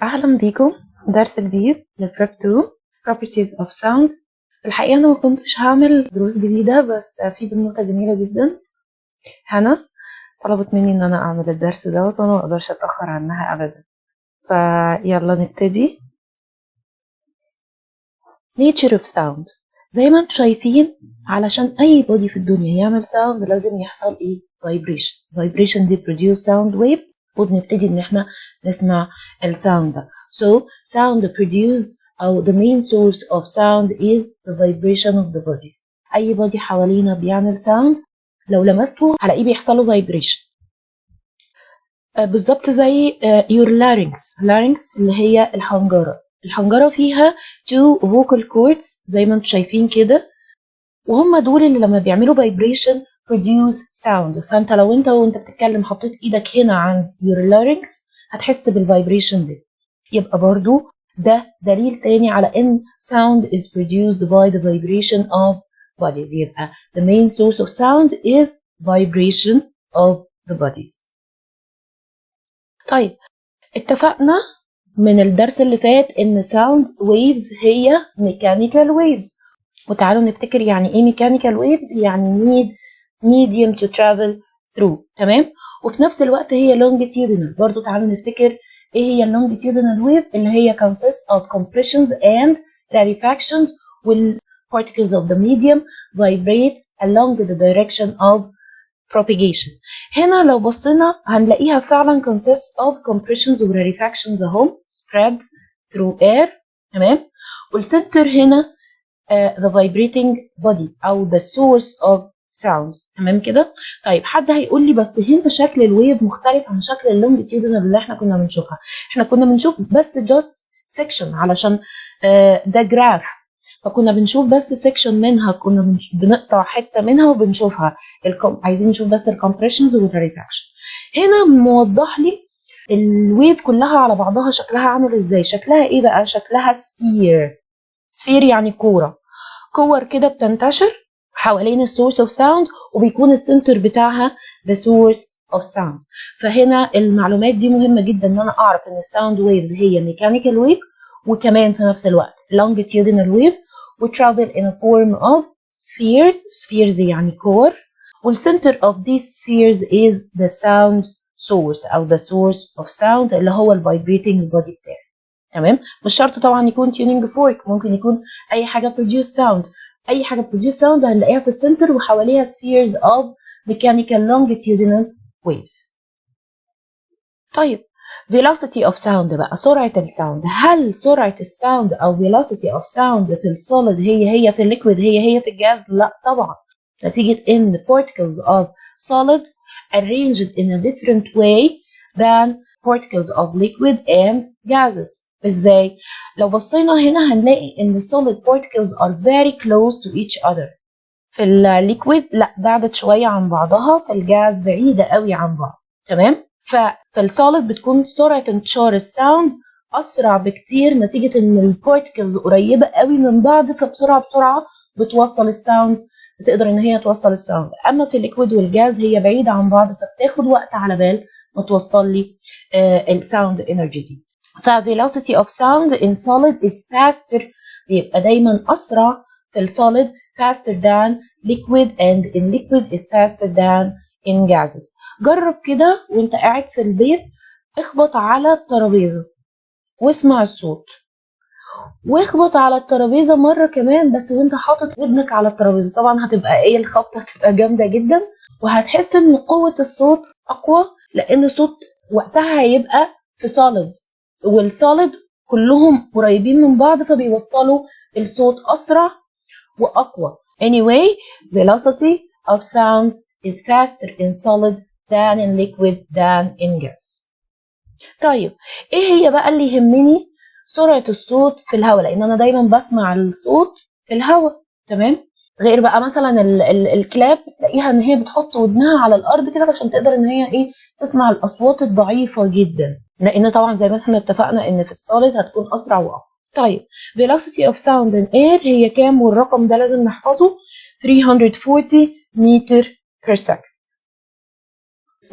أهلا بيكم درس جديد لبريب 2 Properties of Sound. الحقيقة أنا ما كنتش هعمل دروس جديدة، بس في بنوتة جميلة جدا هنا طلبت مني إن أنا أعمل الدرس دوت، وأنا مقدرش أتأخر عنها أبدا. فيلا نبتدي. Nature of Sound. زي ما انتم شايفين، علشان أي body في الدنيا يعمل sound لازم يحصل إيه؟ Vibration دي produce sound waves، وبنبتدي إن احنا نسمع الساوند ده. So sound produced أو the main source of sound is the vibration of the body. أي body حوالينا بيعمل sound لو لمسته هلاقيه بيحصله vibration. بالظبط زي your larynx اللي هي الحنجرة فيها two vocal cords زي ما انتم شايفين كده، وهم دول اللي لما بيعملوا vibration produce sound. فانت لو وانت بتتكلم حطيت ايدك هنا عند your larynx هتحس بالفايبريشن دي، يبقى برضو ده دليل تاني على ان sound is produced by the vibration of bodies. يبقى the main source of sound is vibration of the bodies. طيب اتفقنا من الدرس اللي فات ان sound waves هي mechanical waves، وتعالوا نفتكر يعني ايه mechanical waves. يعني need medium to travel through، تمام؟ وفي نفس الوقت هي longitudinal. برضو تعالوا نفتكر ايه هي longitudinal wave، اللي هي consists of compressions and rarefactions وال particles of the medium vibrate along the direction of propagation. هنا لو بصينا هنلاقيها فعلا consists of compressions و rarefactions اهم spread through air، تمام؟ والسنتر هنا the vibrating body أو the source of sound، تمام كده؟ طيب حد هيقول لي بس هنا شكل الويف مختلف عن شكل اللونجيتيودنال اللي احنا كنا بنشوفها. احنا كنا بنشوف بس just section علشان ده جراف، فكنا بنشوف بس section منها، كنا بنقطع حتة منها وبنشوفها. عايزين نشوف بس الكمبريشنز والريفاكشن. هنا موضح لي الويف كلها على بعضها شكلها عامل ازاي. شكلها ايه بقى؟ شكلها سفير يعني كور كده بتنتشر حوالين السورس اوف ساوند، وبيكون السنتر بتاعها the source of sound. فهنا المعلومات دي مهمة جدا ان انا اعرف ان الساوند ويفز هي ميكانيكال ويف، وكمان في نفس الوقت longitudinal wave و travel in a form of spheres يعني كور، والcenter of these spheres is the sound source او the source of sound اللي هو vibrating body بتاعي، تمام؟ مش شرط طبعا يكون tuning fork، ممكن يكون اي حاجه produce sound. اي حاجه produce sound هنلاقيها في السنتر وحواليها spheres of mechanical longitudinal waves. طيب velocity of sound بقى، سرعه الساوند. هل سرعه الساوند او velocity of sound في السوليد هي في الليكويد هي في الجاز؟ لا طبعا، نتيجه ان particles of solid arranged in a different way than particles of liquid and gases. ازاي؟ لو بصينا هنا هنلاقي ان solid particles are very close to each other. في الليكويد لا، بعدت شويه عن بعضها، في الجاز بعيده قوي عن بعض، تمام؟ ففي السوليد بتكون سرعه انتشار الساوند اسرع بكتير نتيجه ان البارتكلز قريبه قوي من بعض، فبسرعه بتوصل الساوند، بتقدر ان هي توصل الساوند. اما في الليكويد والجاز هي بعيده عن بعض، فبتاخد وقت على بال ما توصل لي الساوند انرجي دي. فvelocity of sound in solid is faster، بيبقى دايما أسرع في الsolid faster than liquid and in liquid is faster than in gases. جرب كده وانت قاعد في البيت، اخبط على الترابيزة واسمع الصوت، واخبط على الترابيزة مرة كمان بس وانت حاطط ودنك على الترابيزة. طبعا هتبقى ايه الخبطة، هتبقى جامدة جدا، وهتحس ان قوة الصوت أقوى لأن الصوت وقتها هيبقى في solid، والسوليد كلهم قريبين من بعض فبيوصلوا الصوت أسرع وأقوى. Anyway, velocity of sound is faster in solid than in liquid than in gas. طيب ايه هي بقى اللي يهمني؟ سرعة الصوت في الهواء، لأن أنا دايما بسمع الصوت في الهواء، تمام؟ غير بقى مثلا الكلاب تلاقيها ان هي بتحط ودنها على الارض كده عشان تقدر ان هي ايه تسمع الاصوات الضعيفه جدا، لان طبعا زي ما احنا اتفقنا ان في السوليد هتكون اسرع واقوى. طيب velocity of sound in air هي كام؟ والرقم ده لازم نحفظه 340 متر per second.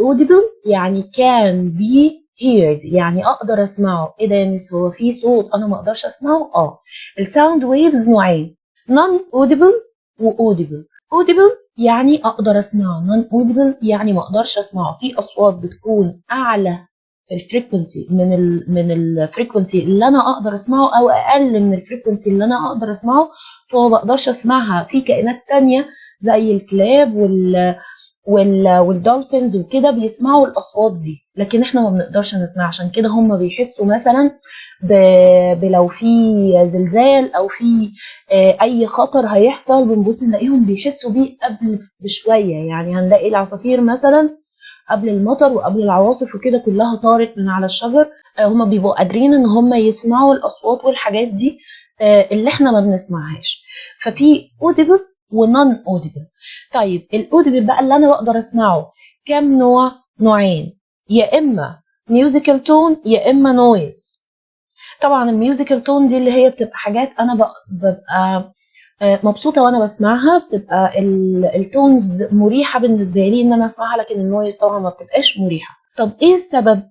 audible يعني can be heard يعني اقدر اسمعه. ايه ده يا مس، هو في صوت انا ما اقدرش اسمعه؟ الساوند ويفز نوعين، non audible و audible. audible يعني اقدر اسمعه، non audible يعني ما اقدرش اسمعه. في اصوات بتكون اعلى في الفريكونسي من الفريكونسي اللي انا اقدر اسمعه، او اقل من الفريكونسي اللي انا اقدر اسمعه، فما بقدرش اسمعها. في كائنات تانية زي الكلاب والدولفينز وكده بيسمعوا الاصوات دي، لكن احنا ما بنقدرش نسمع. عشان كده هم بيحسوا مثلا لو في زلزال او في اي خطر هيحصل، بنبص نلاقيهم بيحسوا بيه قبل بشويه. يعني هنلاقي العصافير مثلا قبل المطر وقبل العواصف وكده كلها طارت من على الشجر. هم بيبقوا قادرين ان هم يسمعوا الاصوات والحاجات دي اللي احنا ما بنسمعهاش. ففي audible ونون audible. طيب الاوديبل بقى اللي انا بقدر اسمعه كام نوع؟ نوعين، يا اما musical tone يا اما noise. طبعا الميوزيكال تون دي اللي هي بتبقى حاجات انا ببقى مبسوطه وانا بسمعها، بتبقى التونز مريحه بالنسبه لي ان انا اسمعها، لكن النويز طبعا ما بتبقاش مريحه. طب ايه السبب؟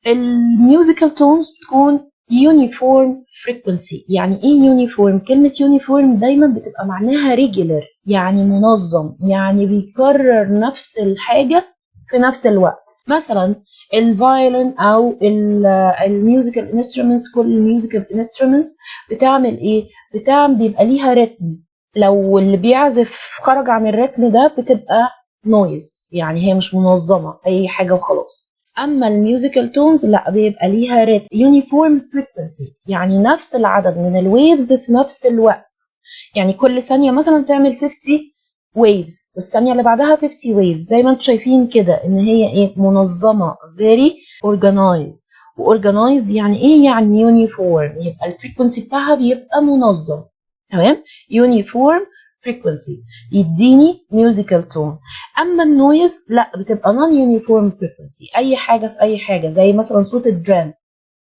الميوزيكال تونز بتكون uniform frequency. يعني ايه uniform؟ كلمه uniform دايما بتبقى معناها regular، يعني منظم، يعني بيكرر نفس الحاجه في نفس الوقت. مثلا الفايولين او الميوزيكال انسترومنتس، كل الميوزيكال انسترومنتس بتعمل ايه؟ بيبقى ليها رتم. لو اللي بيعزف خرج عن الرتم ده بتبقى نويز، يعني هي مش منظمه اي حاجه وخلاص. اما الميوزيكال تونز لا، بيبقى ليها رتم، يونيفورم فريكوينسي، يعني نفس العدد من الويفز في نفس الوقت. يعني كل ثانيه مثلا تعمل 50 waves والثانيه اللي بعدها 50 waves، زي ما انتم شايفين كده ان هي ايه؟ منظمه، very organized. organized يعني ايه؟ يعني uniform، يبقى الفريكونسي بتاعها بيبقى منظم. تمام، uniform frequency يديني musical tone. اما النويز لا، بتبقى non uniform frequency، اي حاجه في اي حاجه. زي مثلا صوت الدرام،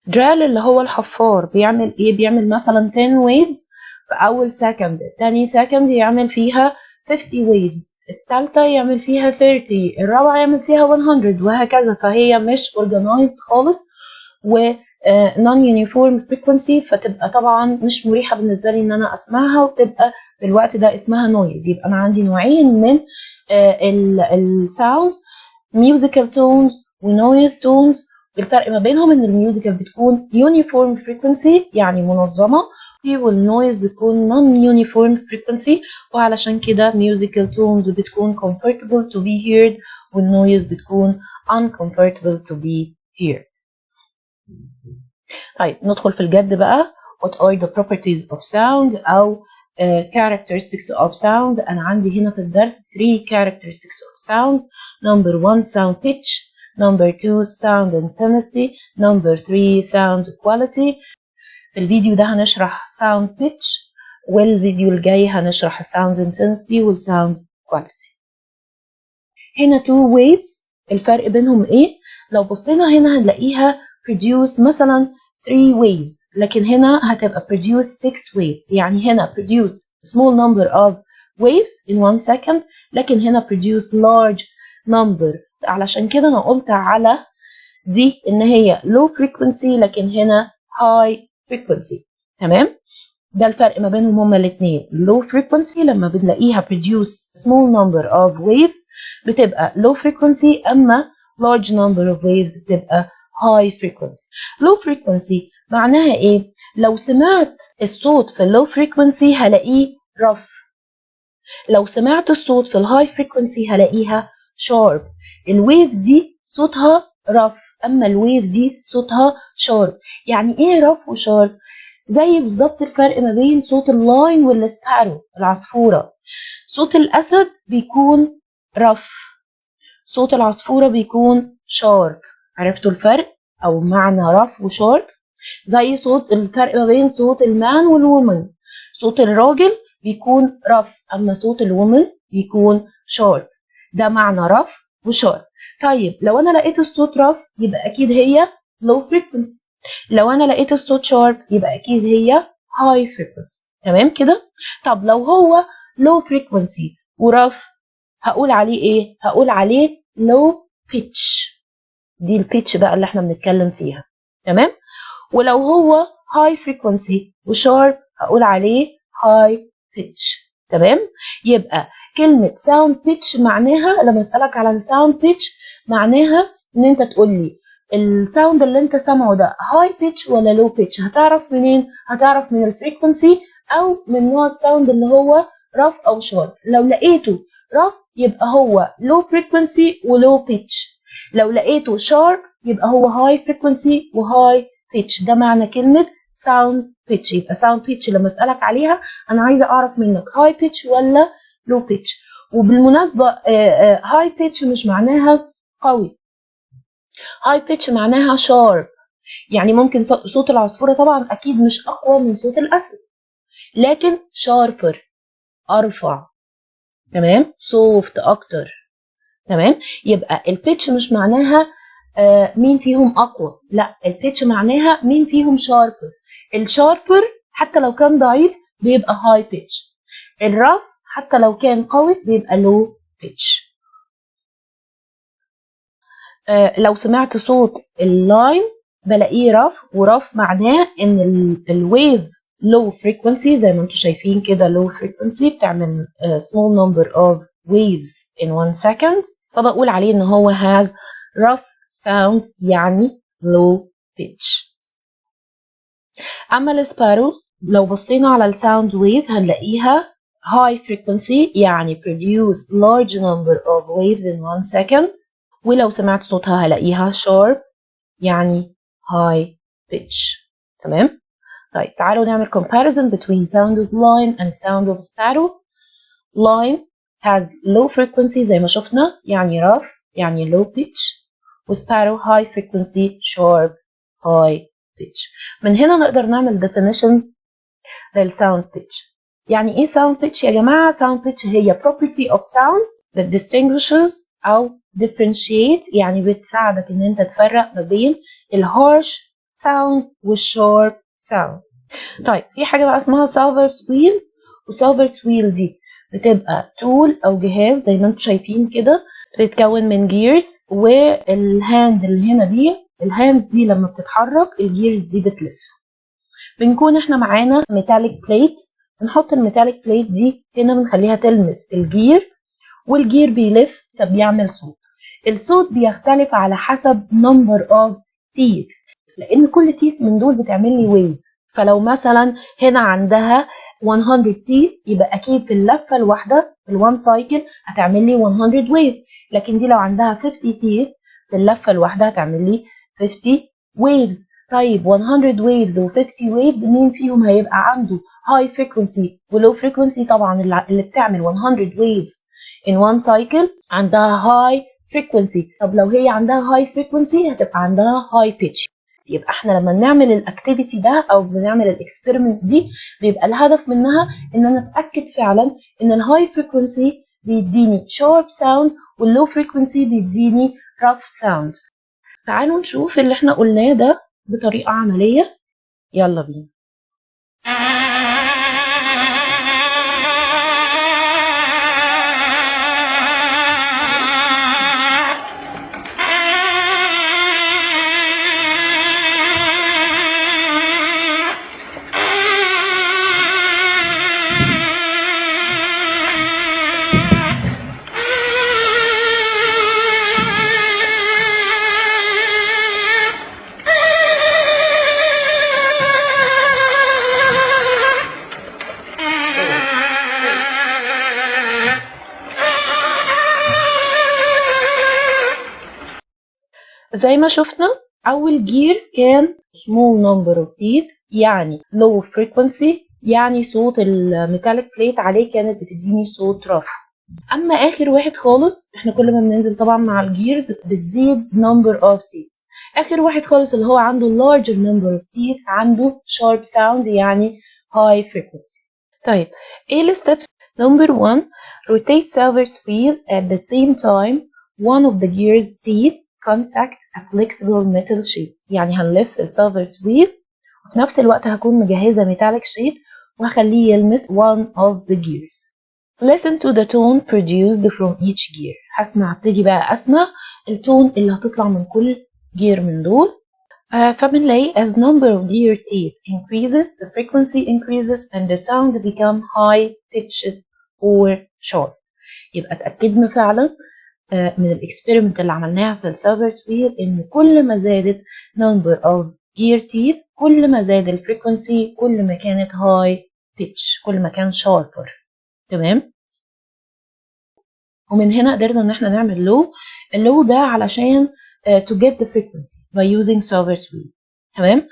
درال اللي هو الحفار بيعمل ايه؟ بيعمل مثلا 10 waves في اول سكند، تاني سكند يعمل فيها 50 waves، الثالثه يعمل فيها 30، الرابعه يعمل فيها 100، وهكذا. فهي مش organized خالص و non uniform frequency، فتبقى طبعا مش مريحه بالنسبه لي ان انا اسمعها، وتبقى في الوقت ده اسمها نويز. يبقى انا عندي نوعين من الساوند، musical tones ونويز tones. الفرق ما بينهم ان الميوزيكال بتكون uniform frequency يعني منظمه، والنويز بتكون non uniform frequency، وعلشان كده musical tones بتكون comfortable to be heard والنويز بتكون uncomfortable to be heard. طيب ندخل في الجد بقى. what are the properties of sound أو characteristics of sound. أنا عندي هنا في الدرس 3 characteristics of sound. number 1 sound pitch, number 2 sound intensity, number 3 sound quality. في الفيديو ده هنشرح sound pitch، والفيديو الجاي هنشرح sound intensity والsound quality. هنا 2 waves، الفرق بينهم ايه؟ لو بصينا هنا هنلاقيها produce مثلا 3 waves، لكن هنا هتبقى produce 6 waves. يعني هنا produce small number of waves in 1 second، لكن هنا produce large number. علشان كده انا قلت على دي ان هي low frequency، لكن هنا high frequency. تمام، ده الفرق ما بينهم هما الاثنين. low frequency لما بنلاقيها produce small number of waves بتبقى low frequency، اما large number of waves بتبقى high frequency. low frequency معناها ايه؟ لو سمعت الصوت في low frequency هلاقيه rough، لو سمعت الصوت في الهاي frequency هلاقيها sharp. الويف دي صوتها rough، اما الويف دي صوتها sharp. يعني ايه rough وشارب؟ زي بالظبط الفرق ما بين صوت اللاين والسبارو العصفورة. صوت الأسد بيكون رف، صوت العصفورة بيكون شارب. عرفتوا الفرق أو معنى رف وشارب؟ زي صوت الفرق ما بين صوت المان والومن، صوت الراجل بيكون رف أما صوت الومن بيكون شارب. ده معنى رف وشارب. طيب لو أنا لقيت الصوت رف يبقى أكيد هي low frequency، لو انا لقيت الصوت شارب يبقى اكيد هي high frequency. تمام كده؟ طب لو هو low frequency ورف هقول عليه ايه؟ هقول عليه low pitch. دي البيتش بقى اللي احنا بنتكلم فيها. تمام. ولو هو high frequency وشارب هقول عليه high pitch. تمام. يبقى كلمة sound pitch معناها لما اسألك على الساوند pitch معناها ان انت تقول لي الساوند اللي انت سامعه ده high pitch ولا low pitch. هتعرف منين؟ هتعرف من الفريكونسي او من نوع الساوند اللي هو rough او sharp. لو لقيته rough يبقى هو low frequency و low pitch. لو لقيته sharp يبقى هو high frequency و high pitch. ده معنى كلمة sound pitch. يبقى sound pitch لما اسألك عليها أنا عايزة أعرف منك high pitch ولا low pitch. وبالمناسبة high pitch مش معناها قوي. high pitch معناها sharp. يعني ممكن صوت العصفورة طبعا أكيد مش أقوى من صوت الأسد، لكن sharper أرفع. تمام. soft أكتر. تمام. يبقى البيتش مش معناها مين فيهم اقوى، لا البيتش معناها مين فيهم شاربر. الشاربر حتى لو كان ضعيف بيبقى هاي بيتش، الرف حتى لو كان قوي بيبقى لو بيتش. لو سمعت صوت اللاين بلاقيه رف، ورف معناه ان الويف low frequency زي ما انتم شايفين كده low frequency بتعمل small number of waves in 1 second، فبقول عليه ان هو has rough sound يعني low pitch. اما السبارو لو بصينا على الساوند ويف هنلاقيها high frequency يعني produce large number of waves in 1 second، ولو سمعت صوتها هلاقيها sharp يعني high pitch. تمام. طيب تعالوا نعمل comparison between sound of line and sound of sparrow. line has low frequency زي ما شفنا يعني rough يعني low pitch، وسبارو high frequency sharp high pitch. من هنا نقدر نعمل definition للsound pitch. يعني ايه sound pitch يا جماعة؟ sound pitch هي property of sound that distinguishes أو differentiate، يعني بتساعدك ان انت تفرق ما بين الharsh sound والsharp sound. طيب في حاجة بقى اسمها Salvers wheel، وSalvers wheel دي بتبقى tool أو جهاز زي ما انتم شايفين كده، بتتكون من جيرز، والهاند اللي هنا دي الهاند دي لما بتتحرك الجيرز دي بتلف. بنكون احنا معانا ميتاليك بليت، بنحط الميتاليك بليت دي هنا بنخليها تلمس الجير، والجير بيلف فبيعمل صوت. الصوت بيختلف على حسب number of teeth، لان كل teeth من دول بتعمل لي ويف. فلو مثلا هنا عندها 100 teeth يبقى اكيد في اللفه الواحده في الوان سايكل هتعمل لي 100 ويف، لكن دي لو عندها 50 teeth في اللفه الواحده هتعمل لي 50 waves. طيب 100 waves و50 waves مين فيهم هيبقى عنده high frequency ولو frequency؟ طبعا اللي بتعمل 100 wave in one cycle عندها high frequency. طب لو هي عندها high frequency هتبقى عندها high pitch. يبقى احنا لما نعمل الاكتيفيتي ده او بنعمل الاكسبيرمنت دي بيبقى الهدف منها ان انا اتاكد فعلا ان الهاي فريكوينسي بيديني شارب ساوند واللو فريكوينسي بيديني راف ساوند. تعالوا نشوف اللي احنا قلناه ده بطريقه عمليه. يلا بينا. زي ما شفنا أول جير كان small number of teeth يعني low frequency، يعني صوت الميتاليك بليت عليه كانت بتديني صوت رفع. أما آخر واحد خالص احنا كل ما بننزل طبعا مع الجيرز بتزيد number of teeth. آخر واحد خالص اللي هو عنده larger number of teeth عنده sharp sound يعني high frequency. طيب ايه الستبس؟ number 1 rotate Salvers wheel at the same time one of the gear's teeth contact a flexible metal sheet. يعني هنلف السالفرز ويل وفي نفس الوقت هكون مجهزة metallic sheet وهخليه يلمس one of the gears. Listen to the tone produced from each gear. هبتدي بقى أسمع التون اللي هتطلع من كل gear من دول. فبنلاقي as number of gear teeth increases the frequency increases and the sound become high pitched or sharp. يبقى اتأكدنا فعلا من الاكسبيرمنت اللي عملناها في السيلفرز ويل ان كل ما زادت number of gear teeth كل ما زاد الفريكونسي كل ما كانت high pitch كل ما كان sharper. تمام. ومن هنا قدرنا ان احنا نعمل low. اللو ده علشان to get the frequency by using Silver's wheel. تمام.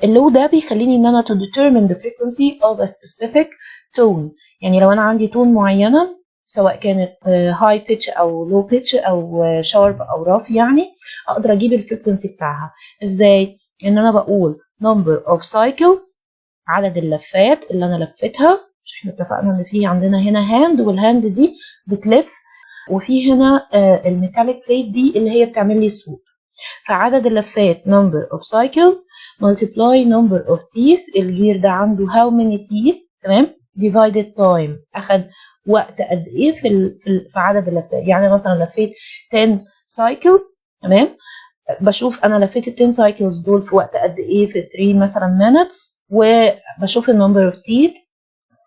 اللو ده بيخليني ان انا to determine the frequency of a specific tone. يعني لو انا عندي تون معينه سواء كانت high pitch او low pitch او sharp او rough يعني اقدر اجيب الفريكونسي بتاعها ازاي؟ ان انا بقول number of cycles عدد اللفات اللي انا لفتها. مش احنا اتفقنا ان في عندنا هنا هاند والهاند دي بتلف وفي هنا الميتاليك بليت دي اللي هي بتعمل لي الصوت. فعدد اللفات number of cycles multiply number of teeth. الجير ده عنده how many teeth. تمام. divided time اخد وقت قد ايه في عدد اللفات. يعني مثلا لفيت 10 cycles. تمام. بشوف انا لفيت ال 10 cycles دول في وقت قد ايه في 3 مثلا minutes وبشوف ال number of teeth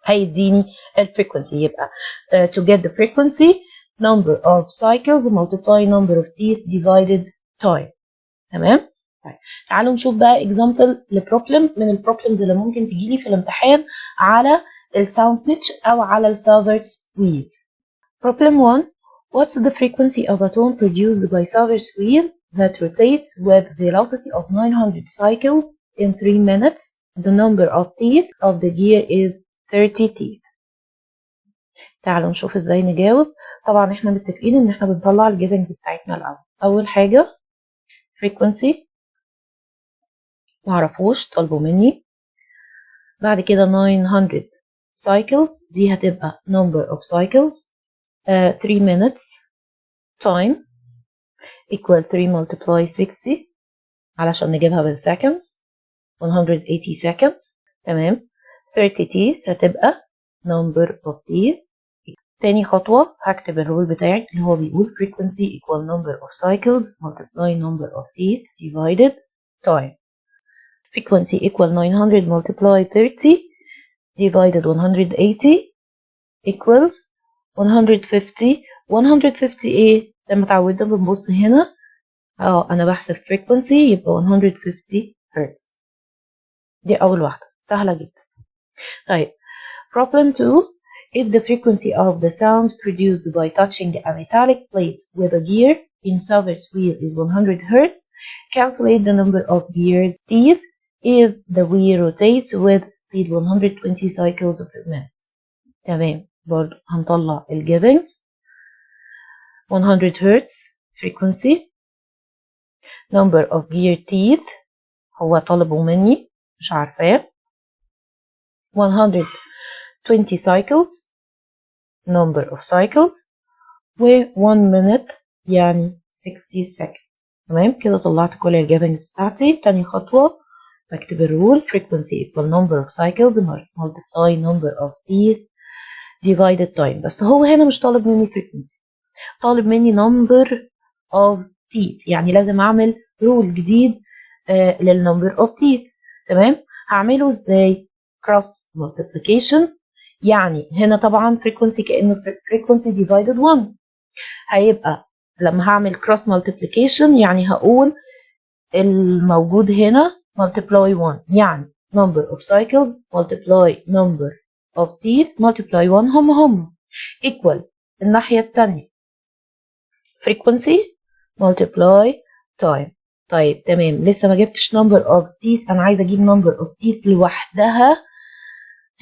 هيديني الفريكونسي. يبقى to get the frequency number of cycles multiply number of teeth divided time. تمام. طيب تعالوا نشوف بقى example لبروبلم من البروبلمز اللي ممكن تجيلي في الامتحان على الساوند بيتش او على السيلفرز wheel. Problem 1. What's the frequency of a tone produced by Silver's wheel that rotates with velocity of 900 cycles in 3 minutes? The number of teeth of the gear is 30 teeth. تعالوا نشوف ازاي نجاوب. طبعا احنا متفقين ان احنا بنطلع الجيفنجز بتاعتنا الاول. اول حاجه frequency معرفوش طلبوا مني. بعد كده 900 cycles دي هتبقى number of cycles. 3 minutes time equal 3 multiply 60 علشان نجيبها بالseconds 180 second. تمام. 30 teeth هتبقى number of teeth. تاني خطوة هكتب الرول بتاعي اللي هو بيقول frequency equal number of cycles multiply number of teeth divided time. frequency equal 900 multiply 30 divided 180 equals 150. 150 ايه؟ زي ما اتعودنا بنبص هنا انا بحسب frequency يبقى 150 Hz. دي اول واحدة سهلة جدا. طيب problem 2. If the frequency of the sound produced by touching a metallic plate with a gear in Silver's wheel is 100 Hz, calculate the number of gears teeth if the wheel rotates with speed 120 cycles per minute. تمام. برضه هنطلع الجيفنجز 100 Hz frequency number of gear teeth هو طلبه مني مش عارفاه 120 cycles number of cycles و 1 minute يعني 60 second. تمام كده طلعت كل الجيفنجز بتاعتي. تاني خطوة بكتب الرول frequency equal number of cycles multiply number of teeth divided time. بس هو هنا مش طالب مني frequency طالب مني number of teeth يعني لازم اعمل رول جديد للنمبر of teeth. تمام. هعمله ازاي؟ cross multiplication. يعني هنا طبعا frequency كأنه frequency divided 1 هيبقى لما هعمل cross multiplication يعني هقول الموجود هنا multiply 1 يعني number of cycles multiply number of teeth multiply 1 هم equal الناحية التانية frequency multiply time. طيب تمام لسه ما جبتش number of teeth انا عايزه اجيب number of teeth لوحدها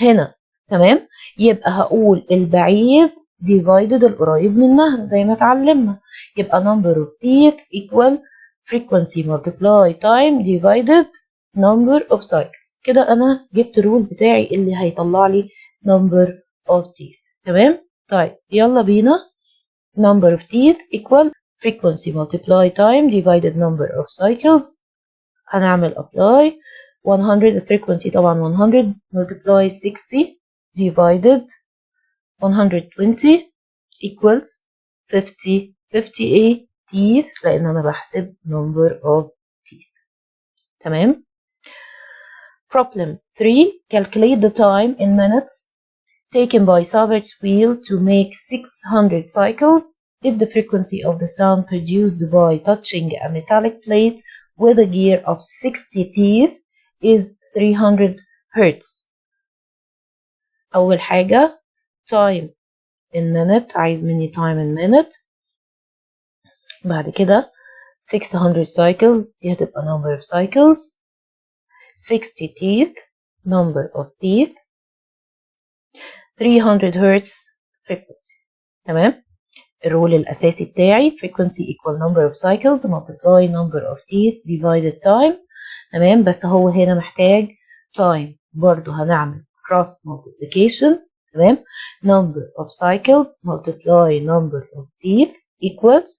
هنا. تمام. يبقى هقول البعيد divided القريب منها زي ما اتعلمنا. يبقى number of teeth equal frequency multiply time divided number of cycles. كده انا جبت الرول بتاعي اللي هيطلع لي number of teeth. تمام. طيب يلا بينا number of teeth equal frequency multiply time divided number of cycles. هنعمل apply 100 frequency طبعا 100 multiply 60 divided 120 equals 50 58 teeth لأن أنا بحسب number of teeth. تمام. Problem 3. Calculate the time in minutes taken by Savart's wheel to make 600 cycles if the frequency of the sound produced by touching a metallic plate with a gear of 60 teeth is 300 Hertz. أول حاجة time in minute، عايز مني time in minute. بعد كده 600 cycles دي هتبقى number of cycles. 60 teeth number of teeth. 300 Hertz frequency. تمام. الرول الأساسي بتاعي frequency equal number of cycles multiply number of teeth divided time. تمام. بس هو هنا محتاج time، برضو هنعمل cross multiplication. تمام. number of cycles multiply number of teeth equals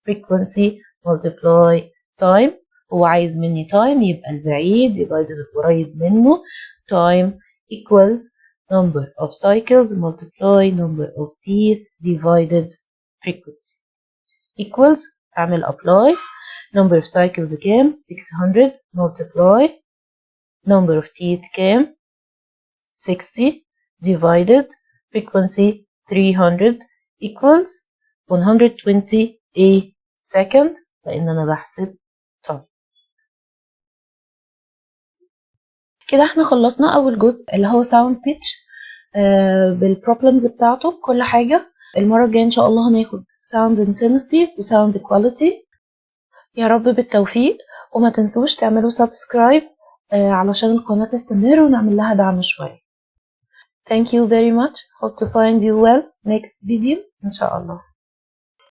frequency multiply time. هو عايز مني time يبقى البعيد divided القريب منه. time equals number of cycles multiply number of teeth divided frequency equals اعمل apply. number of cycles كام؟ 600 multiply number of teeth كام؟ 60 divided frequency 300 equals 120 a second لأن أنا بحسب time. كده احنا خلصنا أول جزء اللي هو sound pitch بالبروبلمز بتاعته بكل حاجة. المرة الجاية إن شاء الله هناخد sound intensity و sound quality. يا رب بالتوفيق، وما تنسوش تعملوا سبسكرايب علشان القناة تستمر ونعمل لها دعم شوية. Thank you very much. Hope to find you well next video إن شاء الله.